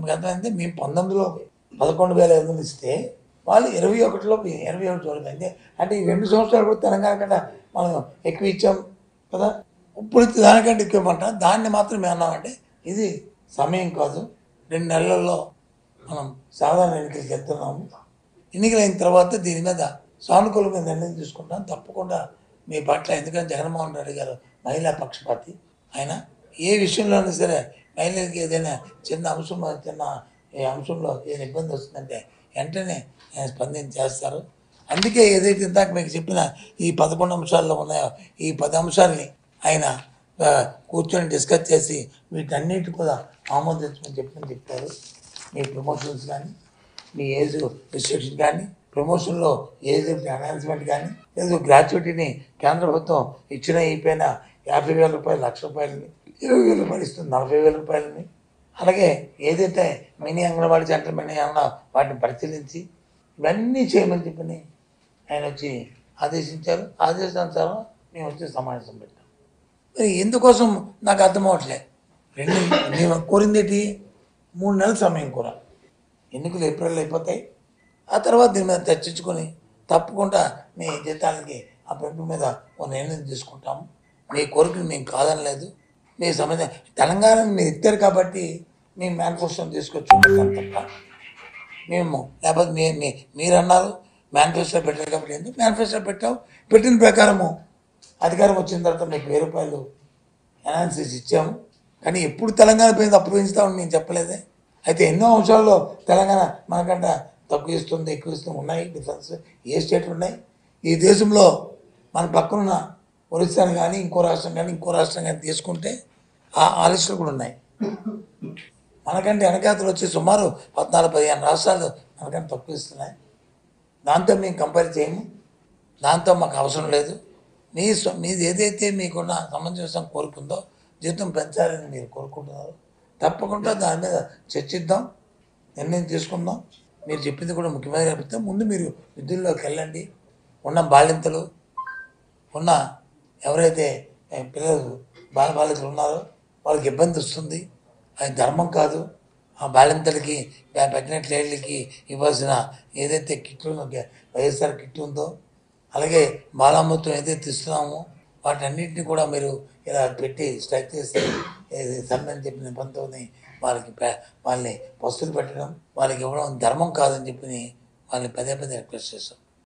మీకు అర్థమైంది. మేము 19లో 11,500 ఇస్తే వాళ్ళు 21లో 21 చూడమైంది. అంటే ఈ 2 సంవత్సరాలు కూడా తెలంగాణ కంటే మనం ఎక్కువ ఇచ్చాం కదా. ఇప్పుడు దానికంటే ఎక్కువ ఇవ్వమంటాం. దాన్ని మాత్రం మేము అన్నామంటే ఇది సమయం కాదు, 2 నెలల్లో మనం సాధారణ ఎన్నికలకు వెళ్తున్నాము. ఎన్నికలైన తర్వాత దీని మీద సానుకూలమైన నిర్ణయం తీసుకుంటాం తప్పకుండా మీ పట్ల. ఎందుకంటే జగన్మోహన్ రెడ్డి గారు మహిళా పక్షపాతి. ఆయన ఏ విషయంలోనైనా సరే మహిళలకి ఏదైనా చిన్న అంశంలో ఏదైనా ఇబ్బంది వస్తుందంటే వెంటనే స్పందించి చేస్తారు. అందుకే ఏదైతే ఇందాక మీకు చెప్పిన ఈ 11 అంశాల్లో ఉన్నాయో ఈ 10 అంశాలని ఆయన కూర్చొని డిస్కస్ చేసి వీటన్నిటి కూడా ఆమోదించమని చెప్తారు. మీ ప్రమోషన్స్ కానీ, మీ ఏజ్ రిస్ట్రిక్షన్ కానీ, ప్రమోషన్లో ఏజ్ ఎన్హాన్స్మెంట్ కానీ, లేదు గ్రాట్యుటీని కేంద్ర ప్రభుత్వం ఇచ్చిన అయిపోయిన 50,000 రూపాయలు, 1,00,000 రూపాయలని, 20,000 రూపాయలు ఇస్తుంది, 40,000 రూపాయలని. అలాగే ఏదైతే మినీ అంగన్వాడీ సెంటర్ మినీ అన్నా వాటిని పరిశీలించి ఇవన్నీ చేయమని చెప్పని ఆయన వచ్చి ఆదేశించారు. ఆదేశానుసారం మేము వచ్చి సమావేశం పెట్టాం. మరి ఎందుకోసం నాకు అర్థం అవ్వట్లేదు. మేము కోరిందేటి 3 నెలల సమయం కూడా. ఎన్నికలు ఏప్రిల్ అయిపోతాయి. ఆ తర్వాత దీని మీద చర్చించుకొని తప్పకుండా మీ జీతాలకి ఆ పెంపు మీద ఒక నిర్ణయం తీసుకుంటాము. మీ కోరికను మేము కాదనలేదు. మీ సమస్య తెలంగాణను మీరు ఇచ్చారు కాబట్టి మేము మేనిఫెస్టోని తీసుకొచ్చుకుంటాం తప్ప మేము లేకపోతే మీరు అన్నారు మేనిఫెస్టో పెట్టారు కాబట్టి ఎందుకు మేనిఫెస్టో పెట్టాం. పెట్టిన ప్రకారము అధికారం వచ్చిన తర్వాత మీకు 1,000 రూపాయలు ఎన్హాన్సెస్ ఇచ్చాము. కానీ ఎప్పుడు తెలంగాణ పోయింది అప్పుడు పెంచుతామని నేను చెప్పలేదే. అయితే ఎన్నో అంశాల్లో తెలంగాణ మనకంటే తక్కువ ఇస్తుంది, ఎక్కువ ఇస్తుంది, ఉన్నాయి డిఫరెన్స్. ఏ స్టేట్లు ఉన్నాయి ఈ దేశంలో? మన పక్కనున్న ఒరిస్సాని కానీ ఇంకో రాష్ట్రం కానీ తీసుకుంటే ఆ లిస్టులు కూడా ఉన్నాయి. మనకంటే వెనకాతలు వచ్చి సుమారు 14-15 రాష్ట్రాలు మనకంటే తక్కువ ఇస్తున్నాయి. దాంతో మేము కంపేర్ చేయము. దాంతో మాకు అవసరం లేదు. మీది ఏదైతే మీకున్న సమంజసం కోరుకుందో జీతం పెంచాలని మీరు కోరుకుంటున్నారు, తప్పకుండా దాని మీద చర్చిద్దాం, నిర్ణయం తీసుకుందాం. మీరు చెప్పింది కూడా ముఖ్యమైన చెప్తే ముందు మీరు విధుల్లోకి వెళ్ళండి. ఉన్న బాలింతలు ఉన్న ఎవరైతే పిల్లలు బాలికలు ఉన్నారో వాళ్ళకి ఇబ్బంది వస్తుంది. అది ధర్మం కాదు. ఆ బాలింతలకి ప్రెగ్నెంట్ లేడీలకి ఇవ్వాల్సిన ఏదైతే కిట్లు వైఎస్ఆర్ కిట్ ఉందో, అలాగే బాలామృతం ఏదైతే ఇస్తున్నామో వాటన్నింటినీ కూడా మీరు ఇలా పెట్టి స్ట్రైక్ చేసి సమ్మని చెప్పిన నిబంధనని వాళ్ళని పస్తులు పెట్టడం, వాళ్ళకి ఇవ్వడం ధర్మం కాదని చెప్పి వాళ్ళని పదే రిక్వెస్ట్ చేస్తాం.